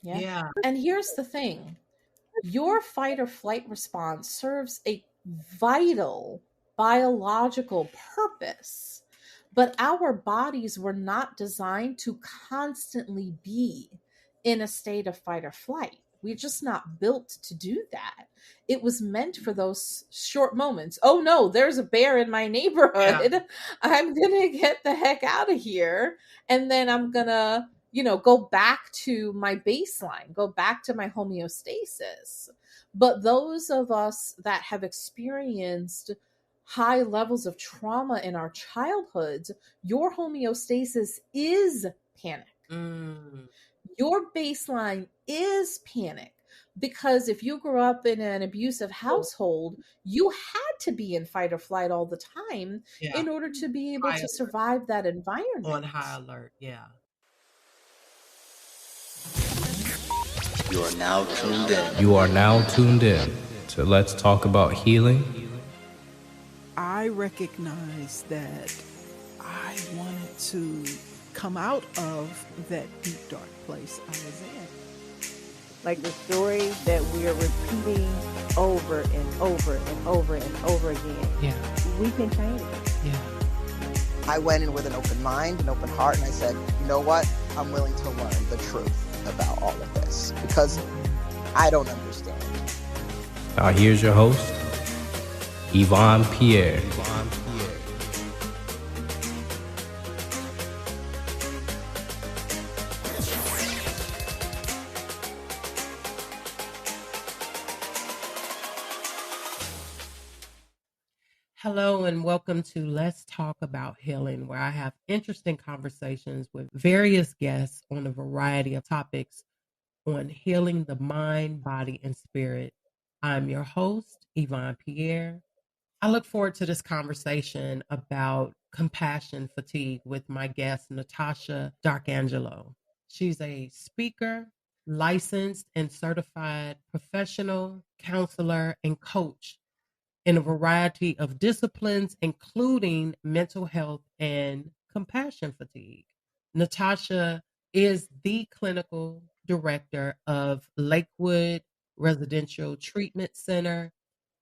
Yeah. Yeah. And here's the thing. Your fight or flight response serves a vital biological purpose, but our bodies were not designed to constantly be in a state of fight or flight. We're just not built to do that. It was meant for those short moments. Oh no, there's a bear in my Yeah. neighborhood. I'm going to get the heck out of here. And then I'm going to go back to my baseline, go back to my homeostasis. But those of us that have experienced high levels of trauma in our childhoods, your homeostasis is panic. Mm. Your baseline is panic. Because if you grew up in an abusive household, you had to be in fight or flight all the time Yeah. in order to be able High to alert. survive that On environment. high alert. Yeah. You are now tuned in. You are now tuned in to Let's Talk About Healing. I recognize that I wanted to come out of that deep, dark place I was in. Like the story that we are repeating over and over and over and over again. Yeah. We can change it. Yeah. I went in with an open mind, an open heart, and I said, you know what? I'm willing to learn the truth about all of this because I don't understand. Now here's your host, Yvonne Pierre. Hello and welcome to Let's Talk About Healing, where I have interesting conversations with various guests on a variety of topics on healing the mind, body, and spirit. I'm your host, Yvonne Pierre. I look forward to this conversation about compassion fatigue with my guest, Natasha D'Arcangelo. She's a speaker, licensed and certified professional, counselor, and coach in a variety of disciplines, including mental health and compassion fatigue. Natasha is the clinical director of Lakewood Residential Treatment Center,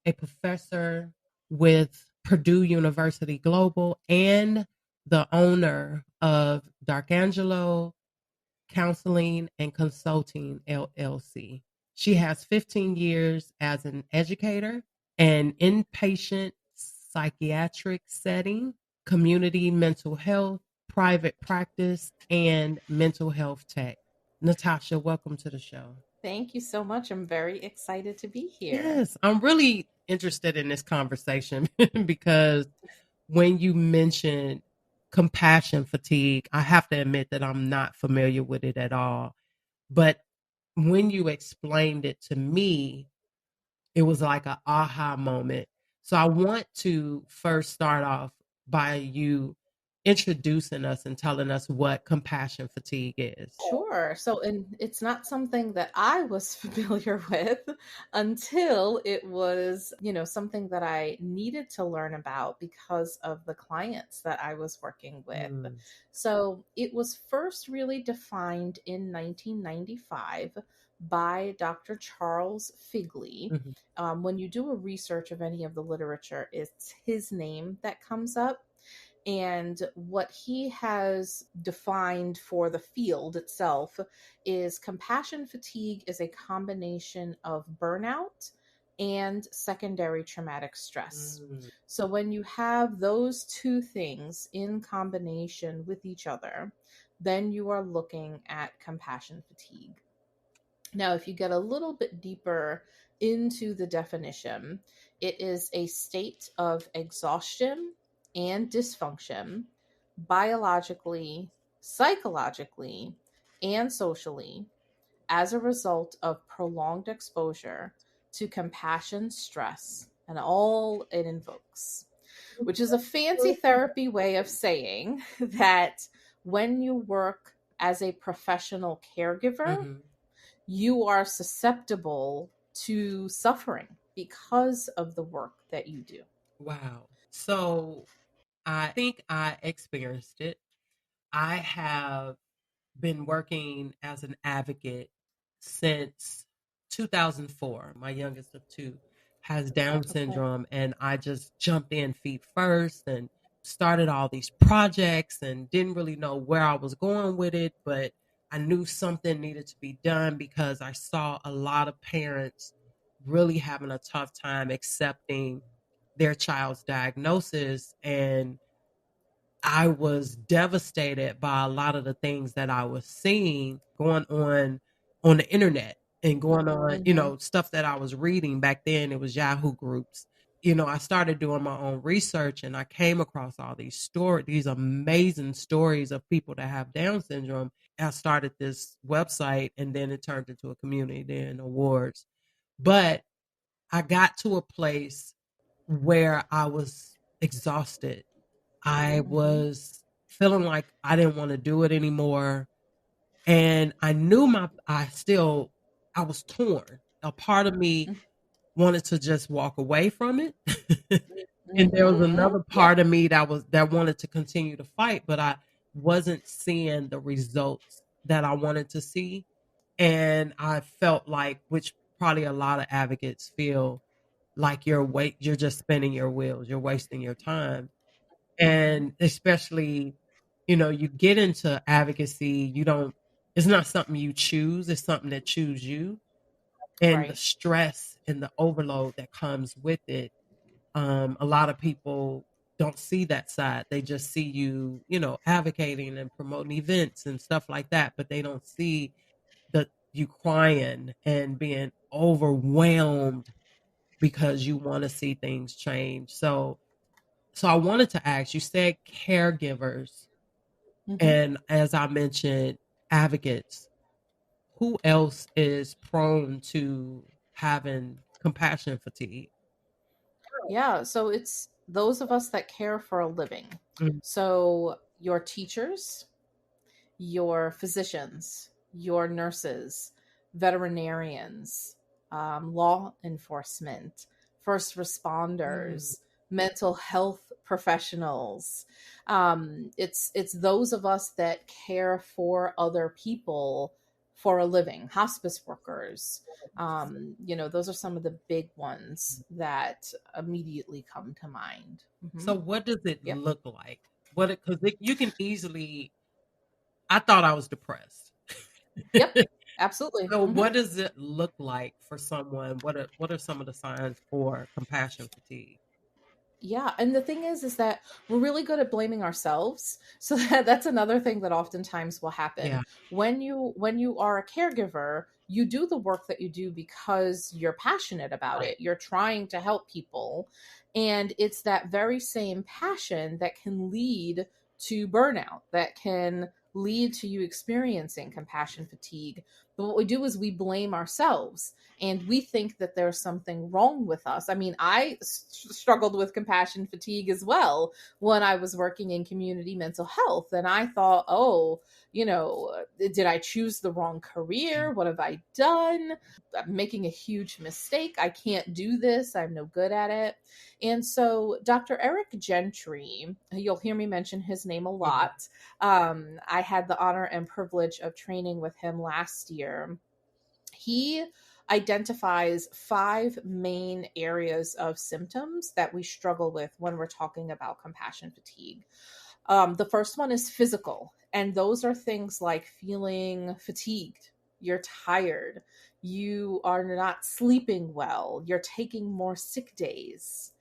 a professor with Purdue University Global, and the owner of D'Arcangelo Counseling and Consulting LLC. She has 15 years as an educator, an inpatient psychiatric setting, community mental health, private practice, and mental health tech. Natasha, welcome to the show. Thank you so much. I'm very excited to be here. Yes, I'm really interested in this conversation because when you mentioned compassion fatigue, I have to admit that I'm not familiar with it at all. But when you explained it to me, it was like an aha moment. So I want to first start off by you introducing us and telling us what compassion fatigue is. Sure. So, and it's not something that I was familiar with until it was, something that I needed to learn about because of the clients that I was working with. Mm. So, it was first really defined in 1995 by Dr. Charles Figley. Mhm. When you do a research of any of the literature, it's his name that comes up. And what he has defined for the field itself is compassion fatigue is a combination of burnout and secondary traumatic stress. Mm. So when you have those two things in combination with each other, then you are looking at compassion fatigue. Now, if you get a little bit deeper into the definition, it is a state of exhaustion and dysfunction biologically, psychologically, and socially as a result of prolonged exposure to compassion, stress, and all it invokes, which is a fancy therapy way of saying that when you work as a professional caregiver, Mhm. you are susceptible to suffering because of the work that you do. Wow. So I think I experienced it. I have been working as an advocate since 2004. My youngest of two has Down syndrome, and I just jumped in feet first and started all these projects and didn't really know where I was going with it, but I knew something needed to be done because I saw a lot of parents really having a tough time accepting their child's diagnosis. And I was devastated by a lot of the things that I was seeing going on the internet and going on, stuff that I was reading back then. It was Yahoo groups. I started doing my own research and I came across all these amazing stories of people that have Down syndrome. I started this website and then it turned into a community, then awards. But I got to a place where I was exhausted. I was feeling like I didn't want to do it anymore. And I knew I was torn. A part of me wanted to just walk away from it. And there was another part of me that wanted to continue to fight, but I wasn't seeing the results that I wanted to see. And I felt like, which probably a lot of advocates feel, like you're just spinning your wheels, you're wasting your time. And especially, you get into advocacy, it's not something you choose, it's something that chooses you. And the stress and the overload that comes with it. A lot of people don't see that side. They just see you, advocating and promoting events and stuff like that, but they don't see you crying and being overwhelmed because you want to see things change. So I wanted to ask, you said caregivers, and as I mentioned, advocates. Who else is prone to having compassion fatigue? Yeah, so it's those of us that care for a living. Mm. So your teachers, your physicians, your nurses, veterinarians, law enforcement, first responders, mental health professionals. It's those of us that care for other people for a living, hospice workers. Those are some of the big ones that immediately come to mind. So what does it look like? Because you can easily, I thought I was depressed. Yep, absolutely. So what does it look like for someone? What are some of the signs for compassion fatigue? Yeah, and the thing is that we're really good at blaming ourselves. So that's another thing that oftentimes will happen. Yeah. When you are a caregiver, you do the work that you do because you're passionate about it. You're trying to help people, and it's that very same passion that can lead to burnout, that can lead to you experiencing compassion fatigue. But what we do is we blame ourselves and we think that there's something wrong with us. I mean, I struggled with compassion fatigue as well when I was working in community mental health. And I thought, oh, did I choose the wrong career? What have I done? I'm making a huge mistake. I can't do this. I'm no good at it. And so Dr. Eric Gentry, you'll hear me mention his name a lot. I had the honor and privilege of training with him last year. He identifies 5 main areas of symptoms that we struggle with when we're talking about compassion fatigue. The first one is physical, and those are things like feeling fatigued, you're tired, you are not sleeping well, you're taking more sick days.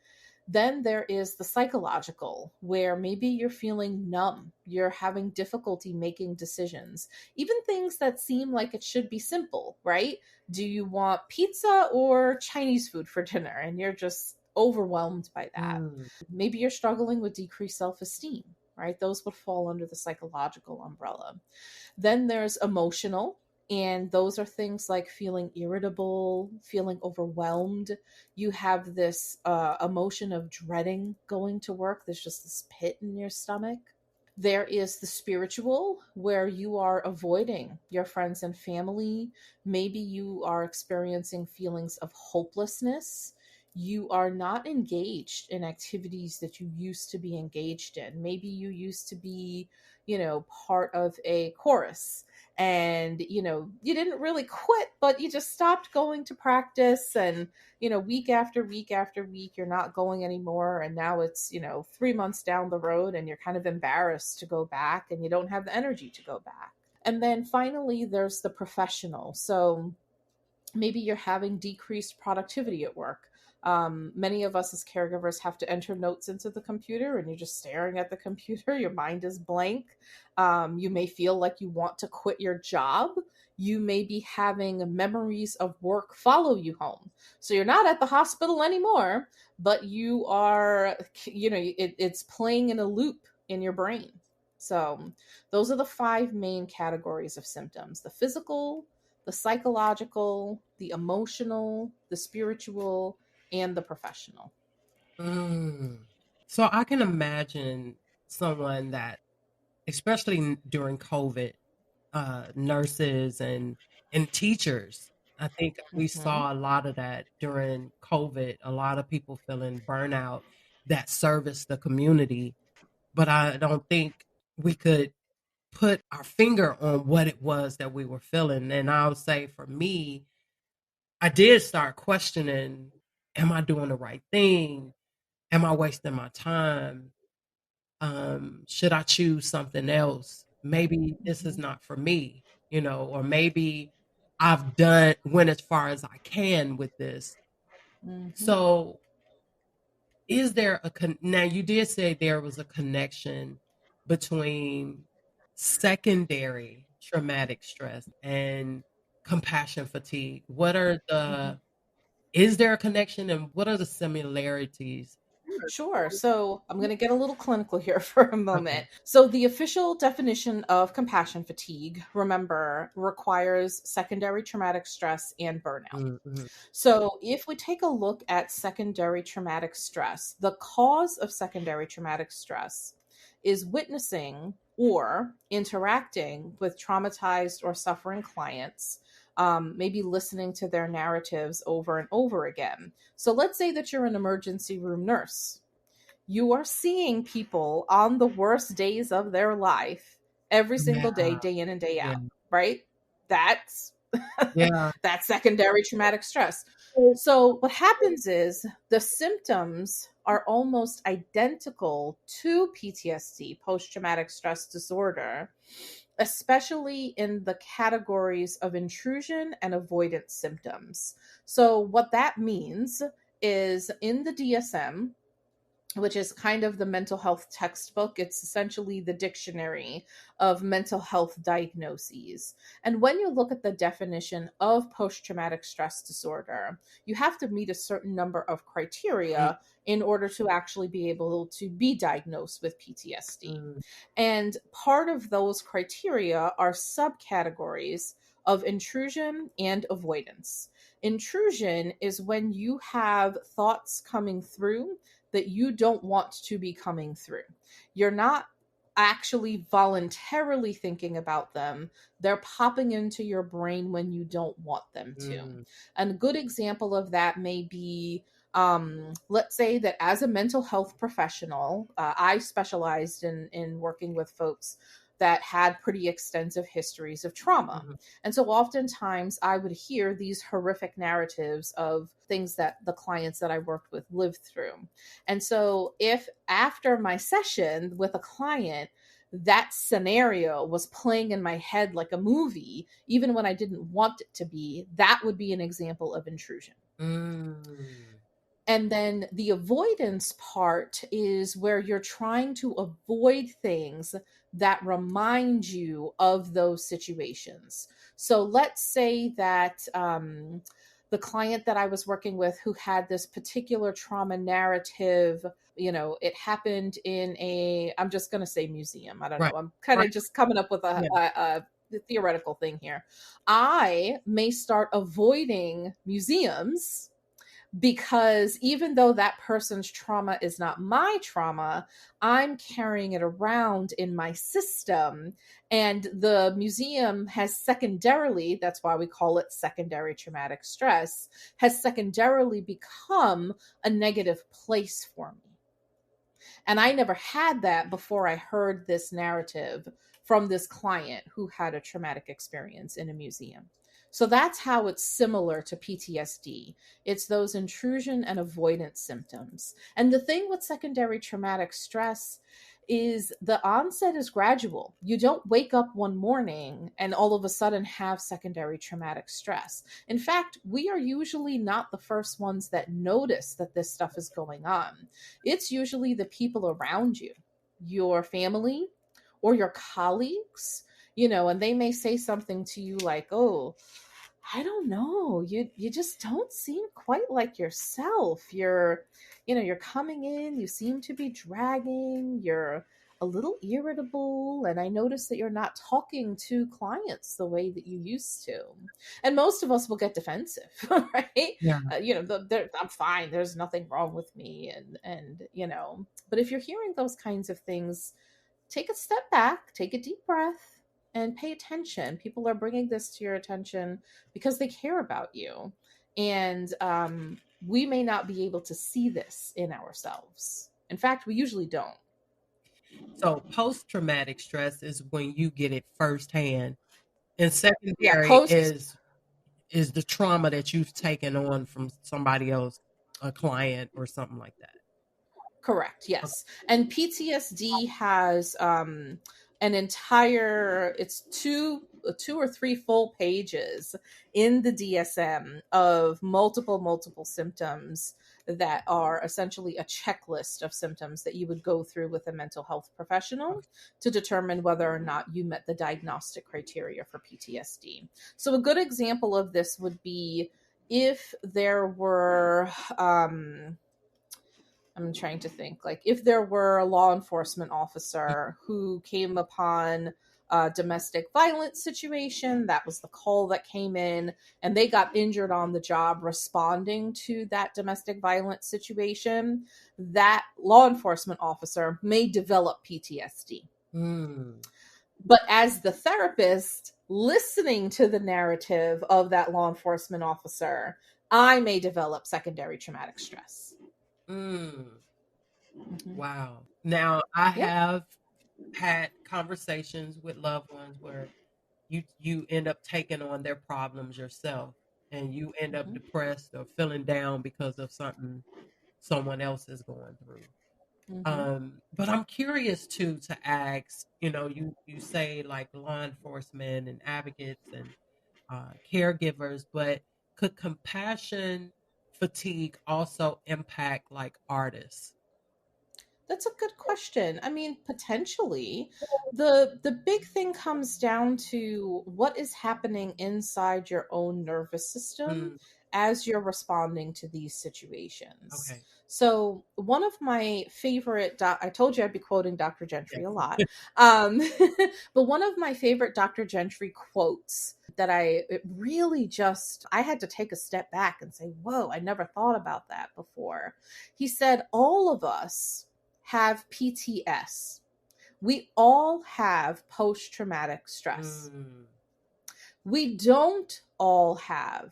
Then there is the psychological, where maybe you're feeling numb, you're having difficulty making decisions, even things that seem like it should be simple, right? Do you want pizza or Chinese food for dinner? And you're just overwhelmed by that. Maybe you're struggling with decreased self-esteem, right? Those would fall under the psychological umbrella. Then there's emotional, and those are things like feeling irritable, feeling overwhelmed. You have this emotion of dreading going to work. There's just this pit in your stomach. There is the spiritual, where you are avoiding your friends and family. Maybe you are experiencing feelings of hopelessness. You are not engaged in activities that you used to be engaged in. Maybe you used to be, part of a chorus, and you didn't really quit, but you just stopped going to practice, and week after week after week you're not going anymore, and now it's 3 months down the road and you're kind of embarrassed to go back and you don't have the energy to go back. And then finally there's the professional. So maybe you're having decreased productivity at work. Many of us as caregivers have to enter notes into the computer, and you're just staring at the computer. Your mind is blank. You may feel like you want to quit your job. You may be having memories of work follow you home. So you're not at the hospital anymore, but you are, it's playing in a loop in your brain. So those are the 5 main categories of symptoms: the physical, the psychological, the emotional, the spiritual, and the professional. So I can imagine someone that, especially during COVID, nurses and teachers, I think we saw a lot of that during COVID, a lot of people feeling burnout that service the community. But I don't think we could put our finger on what it was that we were feeling. And I would say for me, I did start questioning, am I doing the right thing? Am I wasting my time? Should I choose something else? Maybe this is not for me, or maybe I've went as far as I can with this. So is there now you did say there was a connection between secondary traumatic stress and compassion fatigue. Is there a connection, and what are the similarities? Sure. So I'm going to get a little clinical here for a moment. Okay. So the official definition of compassion fatigue, remember, requires secondary traumatic stress and burnout. So if we take a look at secondary traumatic stress, the cause of secondary traumatic stress is witnessing or interacting with traumatized or suffering clients, maybe listening to their narratives over and over again. So let's say that you're an emergency room nurse. You are seeing people on the worst days of their life every single day, day in and day out, right? That's that's secondary traumatic stress. So what happens is the symptoms are almost identical to PTSD, post-traumatic stress disorder, especially in the categories of intrusion and avoidance symptoms. So what that means is in the DSM, which is kind of the mental health textbook. It's essentially the dictionary of mental health diagnoses. And when you look at the definition of post-traumatic stress disorder, you have to meet a certain number of criteria in order to actually be able to be diagnosed with PTSD. And part of those criteria are subcategories of intrusion and avoidance. Intrusion is when you have thoughts coming through that you don't want to be coming through. You're not actually voluntarily thinking about them. They're popping into your brain when you don't want them to. And a good example of that may be, let's say that as a mental health professional, I specialized in working with folks that had pretty extensive histories of trauma. And so oftentimes I would hear these horrific narratives of things that the clients that I worked with lived through. And so if after my session with a client, that scenario was playing in my head like a movie, even when I didn't want it to be, that would be an example of intrusion. And then the avoidance part is where you're trying to avoid things that remind you of those situations. So let's say that the client that I was working with who had this particular trauma narrative, it happened in I'm just going to say museum. I don't know. I'm kind of just coming up with a theoretical thing here. I may start avoiding museums because even though that person's trauma is not my trauma, I'm carrying it around in my system. And the museum has secondarily, that's why we call it secondary traumatic stress, has secondarily become a negative place for me. And I never had that before I heard this narrative from this client who had a traumatic experience in a museum. So that's how it's similar to PTSD. It's those intrusion and avoidance symptoms. And the thing with secondary traumatic stress is the onset is gradual. You don't wake up one morning and all of a sudden have secondary traumatic stress. In fact, we are usually not the first ones that notice that this stuff is going on. It's usually the people around you, your family or your colleagues, and they may say something to you like, "Oh, I don't know. You just don't seem quite like yourself. You're coming in, you seem to be dragging, you're a little irritable, and I notice that you're not talking to clients the way that you used to." And most of us will get defensive, right? Yeah. I'm fine. There's nothing wrong with me, and But if you're hearing those kinds of things, take a step back, take a deep breath, and pay attention. People are bringing this to your attention because they care about you. And we may not be able to see this in ourselves. In fact, we usually don't. So post-traumatic stress is when you get it firsthand, and Yeah, secondary is the trauma that you've taken on from somebody else, a client or something like that. Correct. Yes. And PTSD has an entire, it's two or three full pages in the DSM of multiple symptoms that are essentially a checklist of symptoms that you would go through with a mental health professional to determine whether or not you met the diagnostic criteria for PTSD. So a good example of this would be if there were, I'm trying to think, like if there were a law enforcement officer who came upon a domestic violence situation, that was the call that came in, and they got injured on the job responding to that domestic violence situation, that law enforcement officer may develop PTSD. But as the therapist listening to the narrative of that law enforcement officer, I may develop secondary traumatic stress. Wow. Now, I have had conversations with loved ones where you end up taking on their problems yourself, and you end up depressed or feeling down because of something someone else is going through. But I'm curious too to ask, you say like law enforcement and advocates and caregivers, but could compassion fatigue also impact like artists? That's a good question. I mean, potentially. The big thing comes down to what is happening inside your own nervous system as you're responding to these situations. Okay. So one of my favorite, I told you I'd be quoting Dr. Gentry a lot, but one of my favorite Dr. Gentry quotes that I had to take a step back and say, whoa, I never thought about that before. He said, all of us have PTS. We all have post-traumatic stress. We don't all have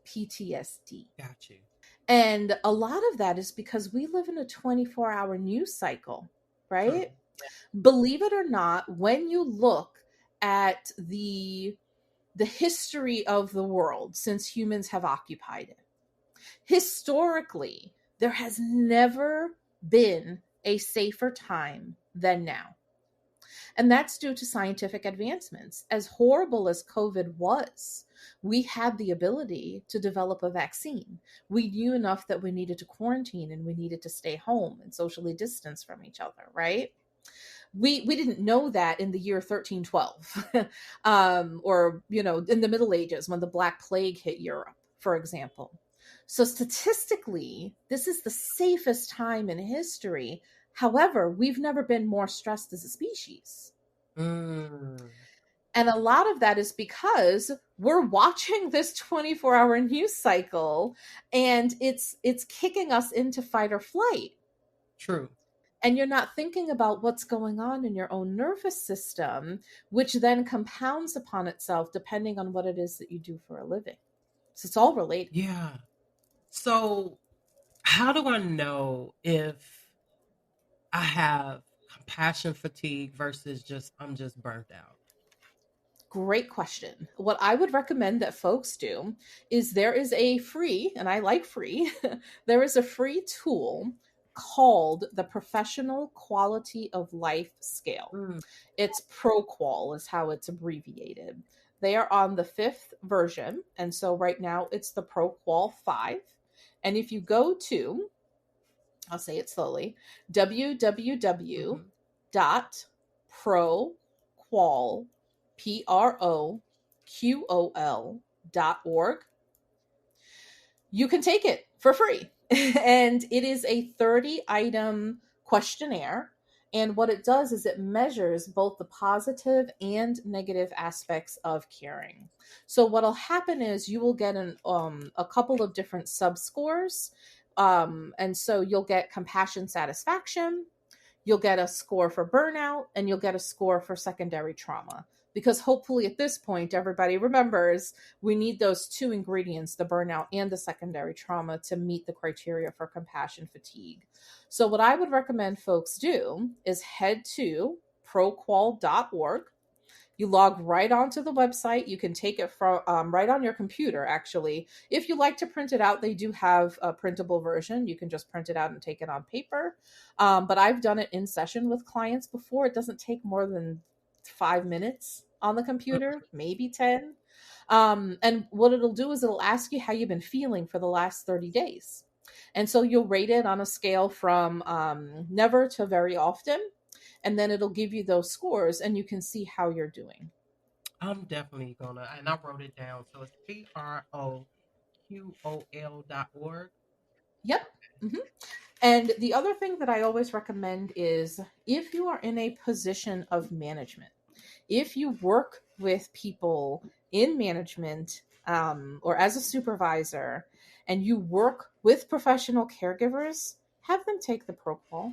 PTSD. Got you. And a lot of that is because we live in a 24-hour news cycle, right? Believe it or not, when you look at the history of the world since humans have occupied it, historically, there has never been a safer time than now. And that's due to scientific advancements. As horrible as COVID was, we had the ability to develop a vaccine. We knew enough that we needed to quarantine and we needed to stay home and socially distance from each other, right? We didn't know that in the year 1312 or, in the Middle Ages when the Black Plague hit Europe, for example. So statistically, this is the safest time in history. However, we've never been more stressed as a species. And a lot of that is because we're watching this 24-hour news cycle and it's kicking us into fight or flight. True. And you're not thinking about what's going on in your own nervous system, which then compounds upon itself depending on what it is that you do for a living. So it's all related. Yeah. So how do I know if I have compassion fatigue versus just I'm just burnt out? Great question. What I would recommend that folks do is there is a free, and I like free, there is a free tool called the Professional Quality of Life Scale. It's ProQual is how it's abbreviated. They are on the 5th version, and so right now it's the ProQual 5. And if you go to, I'll say it slowly, www.proqual, PROQOL.org, you can take it for free. And it is a 30-item questionnaire. And what it does is it measures both the positive and negative aspects of caring. So what'll happen is you will get a couple of different subscores. And so you'll get compassion satisfaction, you'll get a score for burnout, and you'll get a score for secondary trauma. Because hopefully at this point, everybody remembers we need those two ingredients, the burnout and the secondary trauma, to meet the criteria for compassion fatigue. So what I would recommend folks do is head to proqual.org. You log right onto the website. You can take it from right on your computer, actually. If you like to print it out, they do have a printable version. You can just print it out and take it on paper. But I've done it in session with clients before. It doesn't take more than 5 minutes on the computer, maybe 10. And what it'll do is it'll ask you how you've been feeling for the last 30 days. And so you'll rate it on a scale from never to very often. And then it'll give you those scores and you can see how you're doing. I'm definitely gonna, and I wrote it down. So it's PROQOL.org. Yep. Mm-hmm. And the other thing that I always recommend is if you are in a position of management, if you work with people in management or as a supervisor, and you work with professional caregivers, have them take the ProQual.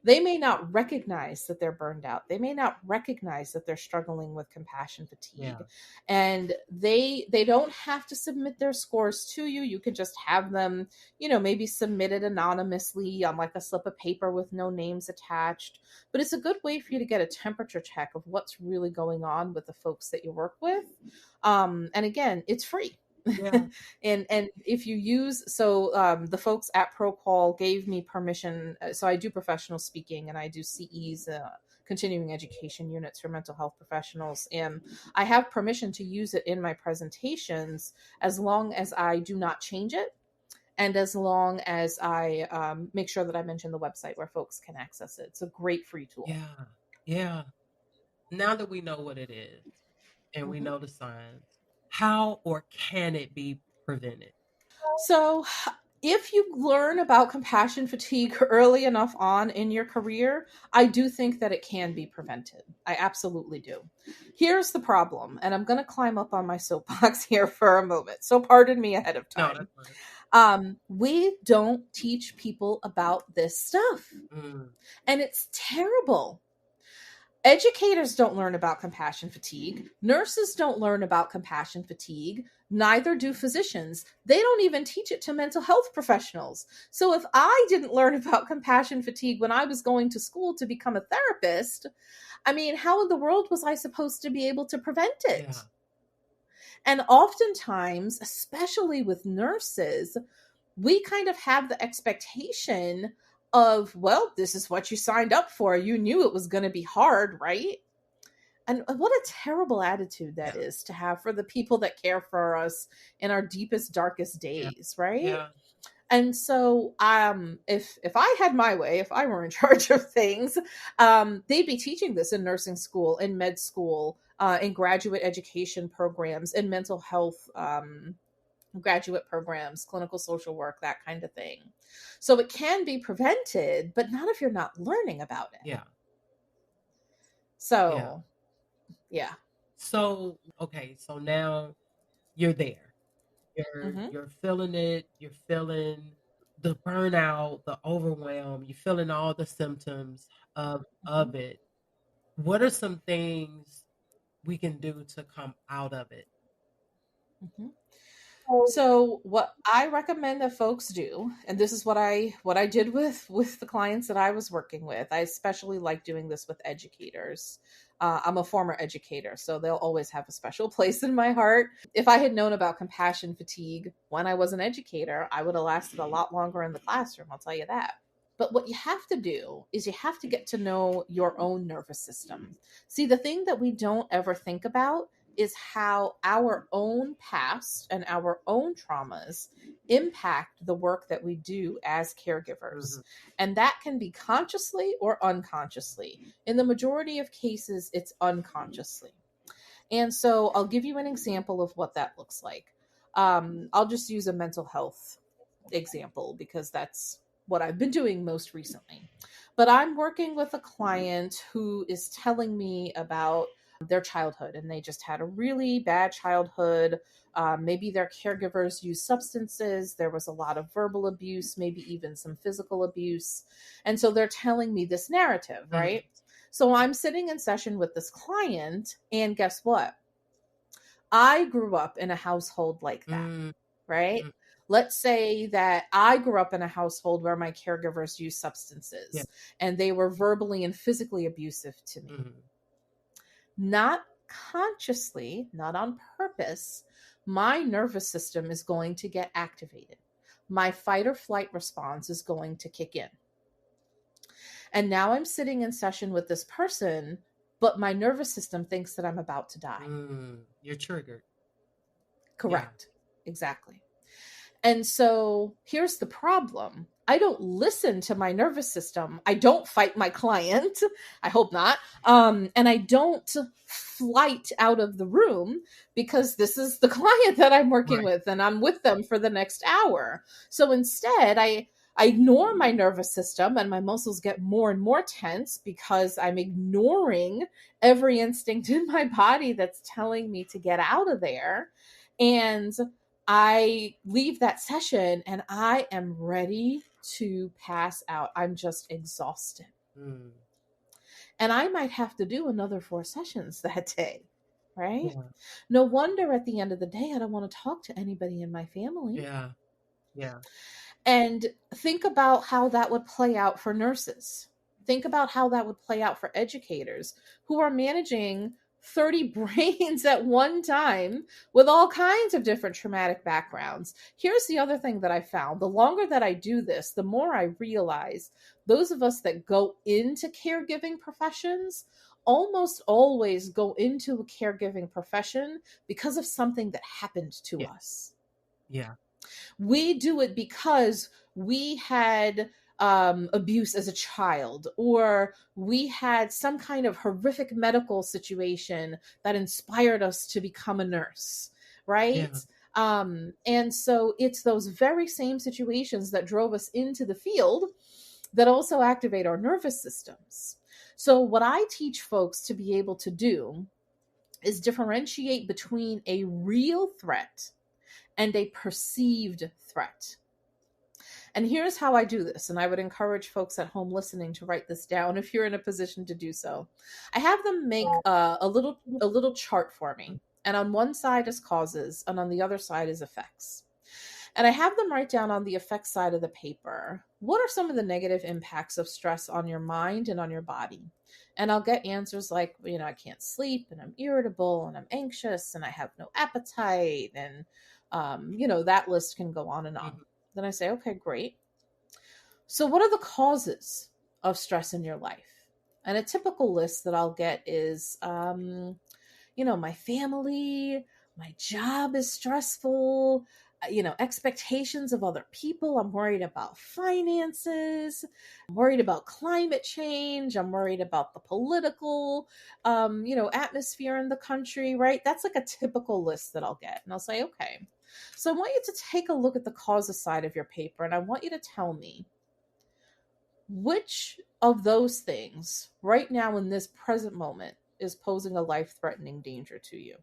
They may not recognize that they're burned out. They may not recognize that they're struggling with compassion fatigue. Yeah. And they don't have to submit their scores to you. You can just have them, maybe submit it anonymously on like a slip of paper with no names attached. But it's a good way for you to get a temperature check of what's really going on with the folks that you work with. And again, it's free. Yeah. and if you use, the folks at ProQual gave me permission. So I do professional speaking and I do CEs, continuing education units for mental health professionals. And I have permission to use it in my presentations as long as I do not change it. And as long as I make sure that I mention the website where folks can access it. It's a great free tool. Yeah. Yeah. Now that we know what it is and we know the signs, how or can it be prevented? So if you learn about compassion fatigue early enough on in your career, I do think that it can be prevented. I absolutely do. Here's the problem, and I'm going to climb up on my soapbox here for a moment. So pardon me ahead of time. No, that's fine. We don't teach people about this stuff. And it's terrible. Educators don't learn about compassion fatigue. Nurses don't learn about compassion fatigue. Neither do physicians. They don't even teach it to mental health professionals. So if I didn't learn about compassion fatigue when I was going to school to become a therapist, how in the world was I supposed to be able to prevent it? Yeah. And oftentimes, especially with nurses, we kind of have the expectation of, well, this is what you signed up for. You knew it was going to be hard, right? And what a terrible attitude that is to have for the people that care for us in our deepest, darkest days, right? Yeah. And so if I had my way, if I were in charge of things, they'd be teaching this in nursing school, in med school, in graduate education programs, in mental health graduate programs, clinical social work, that kind of thing. So it can be prevented, but not if you're not learning about it. Yeah. So, yeah. So, okay. So now you're there. You're feeling it. You're feeling the burnout, the overwhelm. You're feeling all the symptoms of it. What are some things we can do to come out of it? So what I recommend that folks do, and this is what I did with the clients that I was working with. I especially like doing this with educators. I'm a former educator, so they'll always have a special place in my heart. If I had known about compassion fatigue when I was an educator, I would have lasted a lot longer in the classroom, I'll tell you that. But what you have to do is you have to get to know your own nervous system. See, the thing that we don't ever think about is how our own past and our own traumas impact the work that we do as caregivers. Mm-hmm. And that can be consciously or unconsciously. In the majority of cases, it's unconsciously. And so I'll give you an example of what that looks like. I'll just use a mental health example because that's what I've been doing most recently. But I'm working with a client who is telling me about their childhood, and they just had a really bad childhood. Maybe their caregivers used substances. There was a lot of verbal abuse, maybe even some physical abuse. And so they're telling me this narrative, right? So I'm sitting in session with this client, and guess what? I grew up in a household like that, right? Let's say that I grew up in a household where my caregivers used substances and they were verbally and physically abusive to me. Not consciously, not on purpose, my nervous system is going to get activated. My fight or flight response is going to kick in. And now I'm sitting in session with this person, but my nervous system thinks that I'm about to die. You're triggered. Correct. Yeah. Exactly. And so here's the problem. I don't listen to my nervous system. I don't fight my client. I hope not. And I don't flight out of the room because this is the client that I'm working with and I'm with them for the next hour. So instead, I ignore my nervous system and my muscles get more and more tense because I'm ignoring every instinct in my body that's telling me to get out of there. And I leave that session and I am ready to pass out. I'm just exhausted. And I might have to do another 4 sessions that day, right? Yeah. No wonder at the end of the day, I don't want to talk to anybody in my family. Yeah. And think about how that would play out for nurses. Think about how that would play out for educators who are managing 30 brains at one time with all kinds of different traumatic backgrounds. Here's the other thing that I found. The longer that I do this, the more I realize those of us that go into caregiving professions almost always go into a caregiving profession because of something that happened to us. Yeah. We do it because we had abuse as a child, or we had some kind of horrific medical situation that inspired us to become a nurse, right? Yeah. And so it's those very same situations that drove us into the field that also activate our nervous systems. So what I teach folks to be able to do is differentiate between a real threat and a perceived threat. And here's how I do this. And I would encourage folks at home listening to write this down if you're in a position to do so. I have them make a little chart for me. And on one side is causes, and on the other side is effects. And I have them write down on the effects side of the paper, what are some of the negative impacts of stress on your mind and on your body? And I'll get answers like, I can't sleep, and I'm irritable, and I'm anxious, and I have no appetite, and that list can go on and on. Then I say, okay, great. So what are the causes of stress in your life? And a typical list that I'll get is, my family, my job is stressful, expectations of other people. I'm worried about finances. I'm worried about climate change. I'm worried about the political, atmosphere in the country, right? That's like a typical list that I'll get. And I'll say, okay, so I want you to take a look at the causes side of your paper. And I want you to tell me which of those things right now in this present moment is posing a life-threatening danger to you.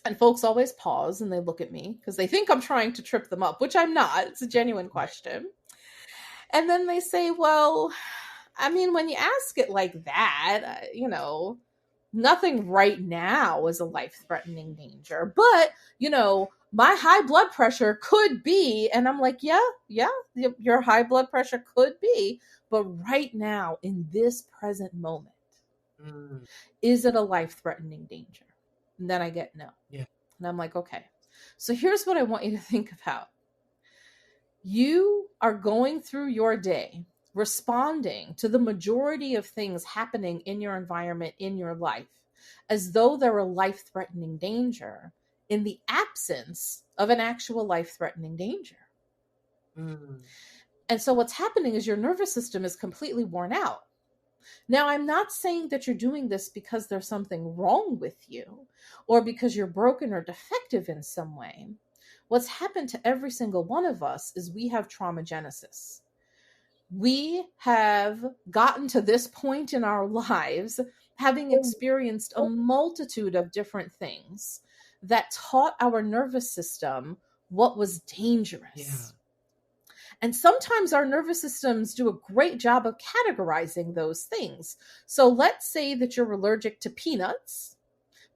And folks always pause and they look at me because they think I'm trying to trip them up, which I'm not. It's a genuine question. And then they say, well, when you ask it like that, Nothing right now is a life-threatening danger, but my high blood pressure could be, and I'm like, yeah, your high blood pressure could be, but right now in this present moment, is it a life-threatening danger? And then I get no. Yeah. And I'm like, okay, so here's what I want you to think about. You are going through your day responding to the majority of things happening in your environment, in your life, as though they're a life-threatening danger in the absence of an actual life-threatening danger. And so what's happening is your nervous system is completely worn out. Now, I'm not saying that you're doing this because there's something wrong with you or because you're broken or defective in some way. What's happened to every single one of us is we have traumagenesis. We have gotten to this point in our lives having experienced a multitude of different things that taught our nervous system what was dangerous. Yeah. And sometimes our nervous systems do a great job of categorizing those things. So let's say that you're allergic to peanuts,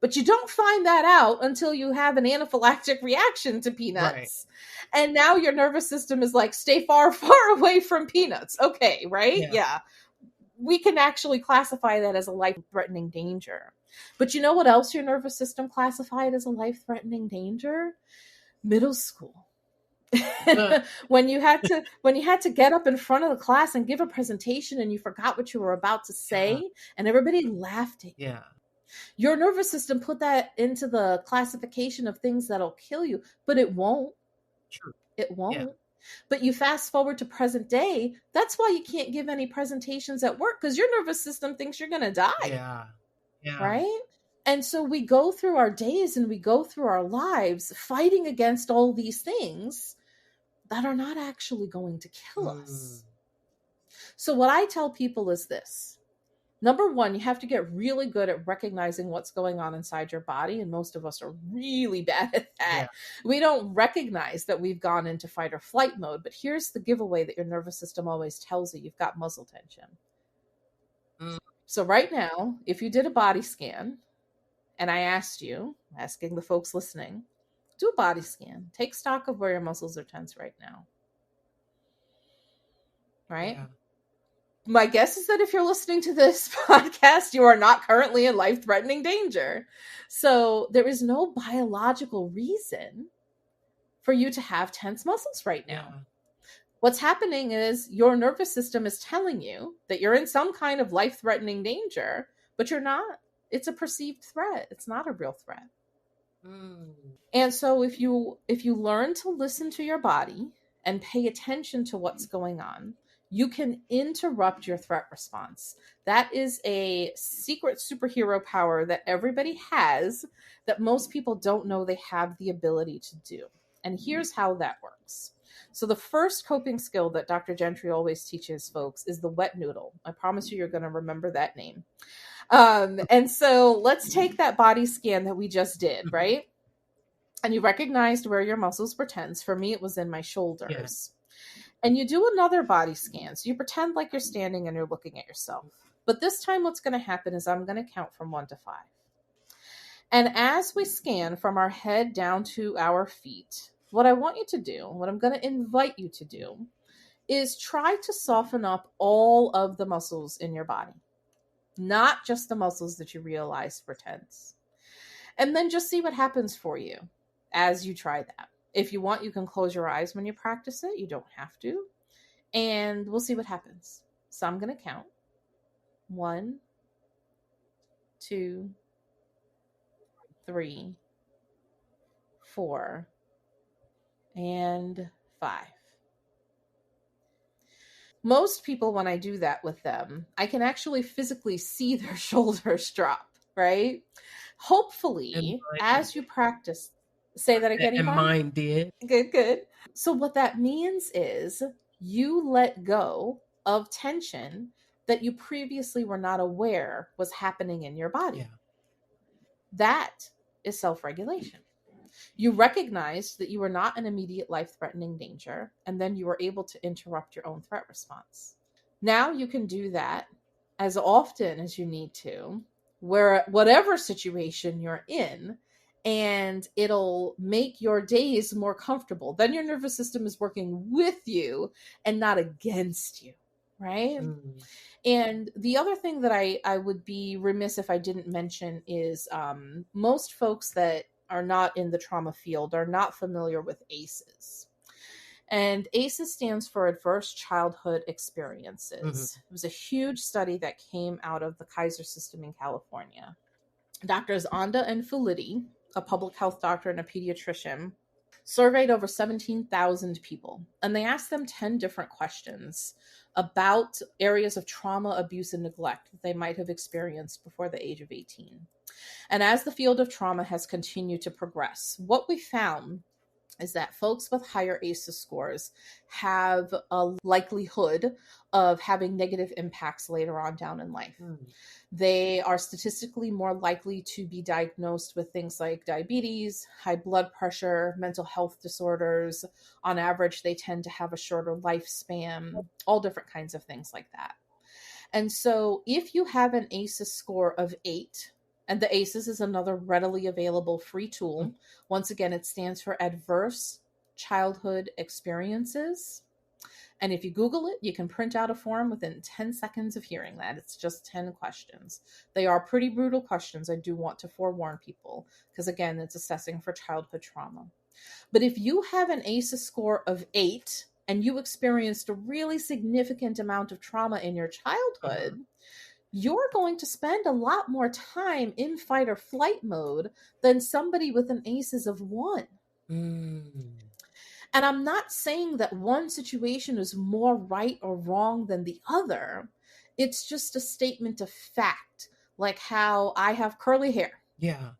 but you don't find that out until you have an anaphylactic reaction to peanuts. Right. And now your nervous system is like, stay far, far away from peanuts. Okay, right? Yeah. We can actually classify that as a life-threatening danger. But you know what else your nervous system classified as a life-threatening danger? Middle school. when you had to get up in front of the class and give a presentation and you forgot what you were about to say and everybody laughed at you. Yeah. Your nervous system put that into the classification of things that'll kill you, but it won't. True. It won't. Yeah. But you fast forward to present day, that's why you can't give any presentations at work, because your nervous system thinks you're going to die. Yeah. Yeah. Right? And so we go through our days and we go through our lives fighting against all these things that are not actually going to kill us. So what I tell people is this. Number one, you have to get really good at recognizing what's going on inside your body. And most of us are really bad at that. Yeah. We don't recognize that we've gone into fight or flight mode. But here's the giveaway that your nervous system always tells you. You've got muscle tension. So right now, if you did a body scan and I asked you, asking the folks listening, do a body scan. Take stock of where your muscles are tense right now. Right? Yeah. My guess is that if you're listening to this podcast, you are not currently in life-threatening danger. So there is no biological reason for you to have tense muscles right now. Yeah. What's happening is your nervous system is telling you that you're in some kind of life-threatening danger, but you're not. It's a perceived threat. It's not a real threat. And so if you learn to listen to your body and pay attention to what's going on, you can interrupt your threat response. That is a secret superhero power that everybody has that most people don't know they have the ability to do. And here's how that works. So the first coping skill that Dr. Gentry always teaches folks is the wet noodle. I promise you're going to remember that name. And so let's take that body scan that we just did, right? And you recognized where your muscles were tense. For me, it was in my shoulders. Yeah. And you do another body scan. So you pretend like you're standing and you're looking at yourself. But this time what's going to happen is I'm going to count from 1 to 5. And as we scan from our head down to our feet, what I want you to do, what I'm going to invite you to do, is try to soften up all of the muscles in your body. Not just the muscles that you realized were tense. And then just see what happens for you as you try that. If you want, you can close your eyes when you practice it. You don't have to. And we'll see what happens. So I'm going to count. 1, 2, 3, 4, and 5. Most people, when I do that with them, I can actually physically see their shoulders drop, right? Hopefully, as you practice, say that again. And mine did. Good. So what that means is you let go of tension that you previously were not aware was happening in your body. Yeah. That is self-regulation. You recognized that you were not an immediate life-threatening danger, and then you were able to interrupt your own threat response. Now you can do that as often as you need to whatever situation you're in, and it'll make your days more comfortable. Then your nervous system is working with you and not against you, right? And the other thing that I would be remiss if I didn't mention is most folks that are not in the trauma field are not familiar with ACEs. And ACEs stands for Adverse Childhood Experiences. It was a huge study that came out of the Kaiser system in California. Doctors Anda and Fulidi, a public health doctor and a pediatrician, surveyed over 17,000 people, and they asked them 10 different questions about areas of trauma, abuse, and neglect that they might have experienced before the age of 18. And as the field of trauma has continued to progress, what we found is that folks with higher ACEs scores have a likelihood of having negative impacts later on down in life. They are statistically more likely to be diagnosed with things like diabetes, high blood pressure, mental health disorders. On average, they tend to have a shorter lifespan, all different kinds of things like that. And so if you have an ACEs score of 8, and the ACEs is another readily available free tool. Once again, it stands for Adverse Childhood Experiences. And if you Google it, you can print out a form within 10 seconds of hearing that. It's just 10 questions. They are pretty brutal questions. I do want to forewarn people because, again, it's assessing for childhood trauma. But if you have an ACEs score of 8 and you experienced a really significant amount of trauma in your childhood, you're going to spend a lot more time in fight or flight mode than somebody with an ACEs of 1. And I'm not saying that one situation is more right or wrong than the other. It's just a statement of fact, like how I have curly hair. Yeah.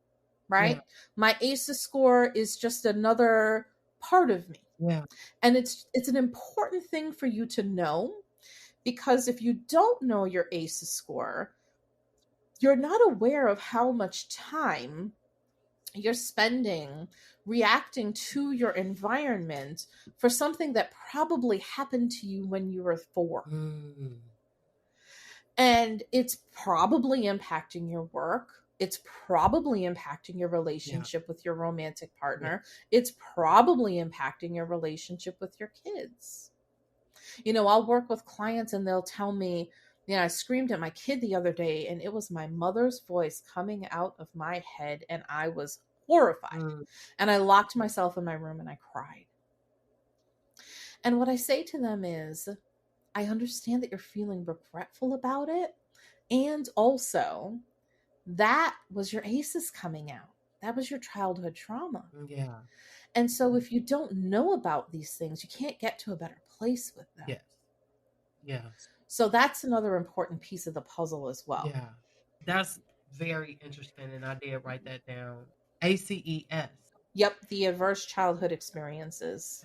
Right? Yeah. My ACEs score is just another part of me. Yeah. And it's an important thing for you to know, because if you don't know your ACEs score, you're not aware of how much time you're spending reacting to your environment for something that probably happened to you when you were 4. And it's probably impacting your work. It's probably impacting your relationship with your romantic partner. It's probably impacting your relationship with your kids. You know, I'll work with clients and they'll tell me, you know, I screamed at my kid the other day and it was my mother's voice coming out of my head and I was horrified. And I locked myself in my room and I cried. And what I say to them is, I understand that you're feeling regretful about it. And also, that was your ACEs coming out. That was your childhood trauma. Yeah. And so if you don't know about these things, you can't get to a better place with them. Yes. Yeah. So that's another important piece of the puzzle as well. Yeah. That's very interesting. And I did write that down. ACES. Yep. The Adverse Childhood Experiences.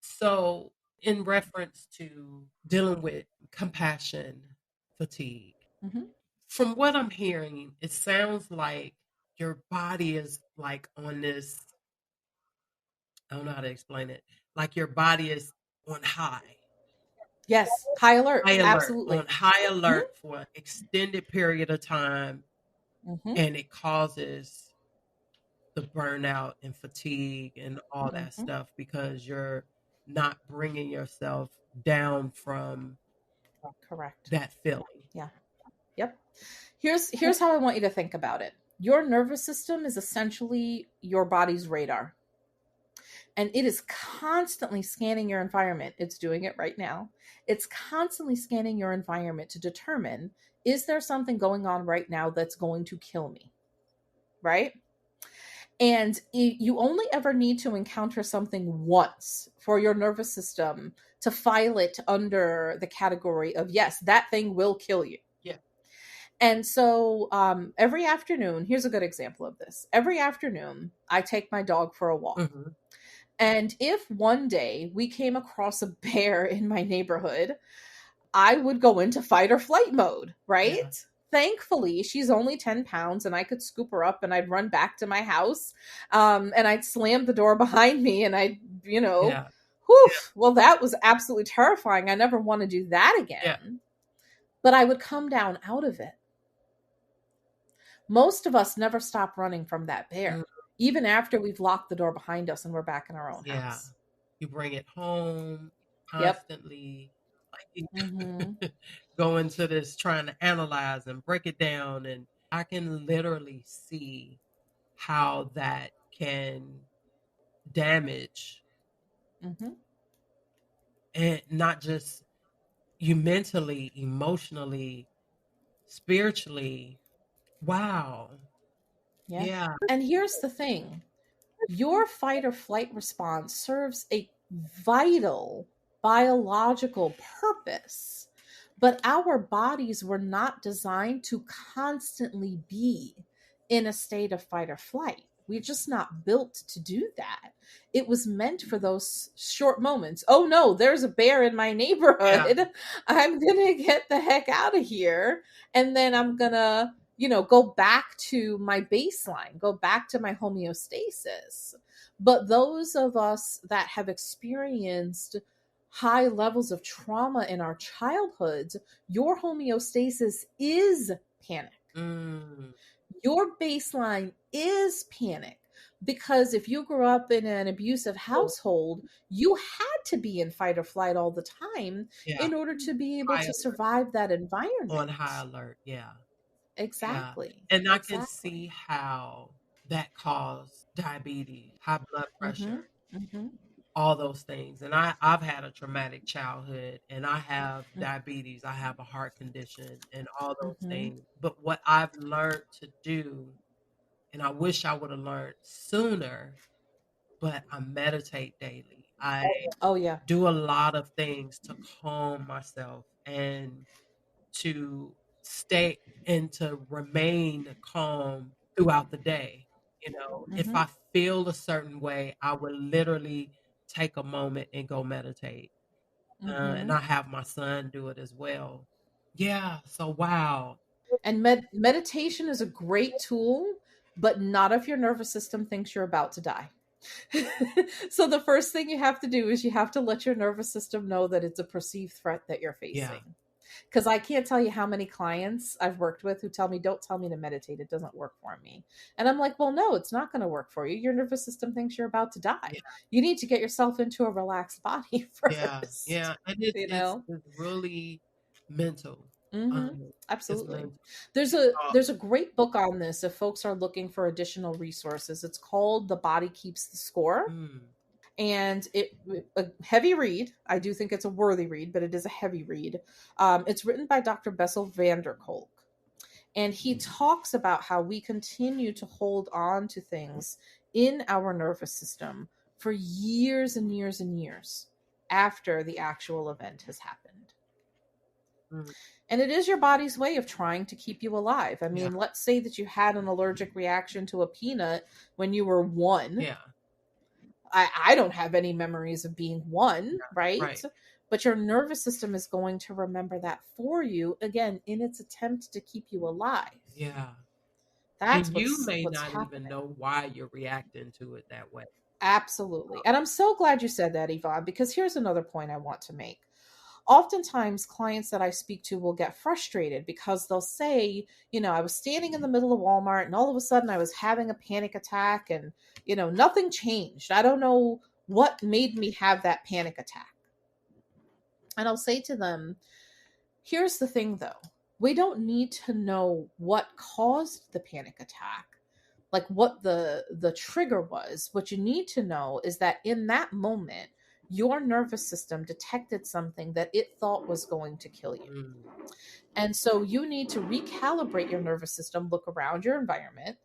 So in reference to dealing with compassion fatigue, from what I'm hearing, it sounds like your body is like on this, I don't know how to explain it, like your body is on high. Yes, high alert. Absolutely. On high alert for an extended period of time. And it causes the burnout and fatigue and all that stuff because you're not bringing yourself down from that feeling. Yeah. Yep. Here's how I want you to think about it. Your nervous system is essentially your body's radar. And it is constantly scanning your environment. It's doing it right now. It's constantly scanning your environment to determine, is there something going on right now that's going to kill me? Right? And you only ever need to encounter something once for your nervous system to file it under the category of, yes, that thing will kill you. Yeah. And so every afternoon, here's a good example of this. Every afternoon, I take my dog for a walk. And if one day we came across a bear in my neighborhood, I would go into fight or flight mode, right? Yeah. Thankfully, she's only 10 pounds and I could scoop her up and I'd run back to my house and I'd slam the door behind me and I'd, well, that was absolutely terrifying. I never want to do that again. Yeah. But I would come down out of it. Most of us never stop running from that bear, Mm. even after we've locked the door behind us and we're back in our own Yeah. house. You bring it home Yep. constantly, like Mm-hmm. go into this trying to analyze and break it down. And I can literally see how that can damage, Mm-hmm. and not just you mentally, emotionally, spiritually. Wow. Yeah. Yeah. And here's the thing. Your fight or flight response serves a vital biological purpose, but our bodies were not designed to constantly be in a state of fight or flight. We're just not built to do that. It was meant for those short moments. Oh no, there's a bear in my neighborhood. Yeah. I'm going to get the heck out of here. And then I'm going to go back to my baseline, go back to my homeostasis. But those of us that have experienced high levels of trauma in our childhoods, your homeostasis is panic. Mm. Your baseline is panic. Because if you grew up in an abusive household, you had to be in fight or flight all the time in order to be able to survive that environment. On high alert. Yeah. Exactly. Yeah. And I can see how that caused diabetes, high blood pressure, all those things. And I've had a traumatic childhood, and I have diabetes, I have a heart condition, and all those things. But what I've learned to do, and I wish I would have learned sooner, but I meditate daily. I do a lot of things to calm myself and to stay and to remain calm throughout the day. If I feel a certain way, I would literally take a moment and go meditate. And I have my son do it as well. Yeah. So, wow. And meditation is a great tool, but not if your nervous system thinks you're about to die. So the first thing you have to do is you have to let your nervous system know that it's a perceived threat that you're facing. Because I can't tell you how many clients I've worked with who tell me, don't tell me to meditate. It doesn't work for me. And I'm like, well, no, it's not going to work for you. Your nervous system thinks you're about to die. You need to get yourself into a relaxed body first. Yeah. And it's really mental. Absolutely. There's a great book on this if folks are looking for additional resources. It's called The Body Keeps the Score. And a heavy read. I do think it's a worthy read, but it is a heavy read. It's written by Dr. Bessel van der Kolk. And he talks about how we continue to hold on to things in our nervous system for years and years and years after the actual event has happened. And it is your body's way of trying to keep you alive. I mean, let's say that you had an allergic reaction to a peanut when you were 1. Yeah. I don't have any memories of being 1, right? But your nervous system is going to remember that for you, again, in its attempt to keep you alive. Yeah. That's and you may not happening. Even know why you're reacting to it that way. Absolutely. And I'm so glad you said that, Yvonne, because here's another point I want to make. Oftentimes, clients that I speak to will get frustrated because they'll say, I was standing in the middle of Walmart and all of a sudden I was having a panic attack and, nothing changed. I don't know what made me have that panic attack. And I'll say to them, here's the thing though. We don't need to know what caused the panic attack, like what the trigger was. What you need to know is that in that moment, your nervous system detected something that it thought was going to kill you. And so you need to recalibrate your nervous system, look around your environment,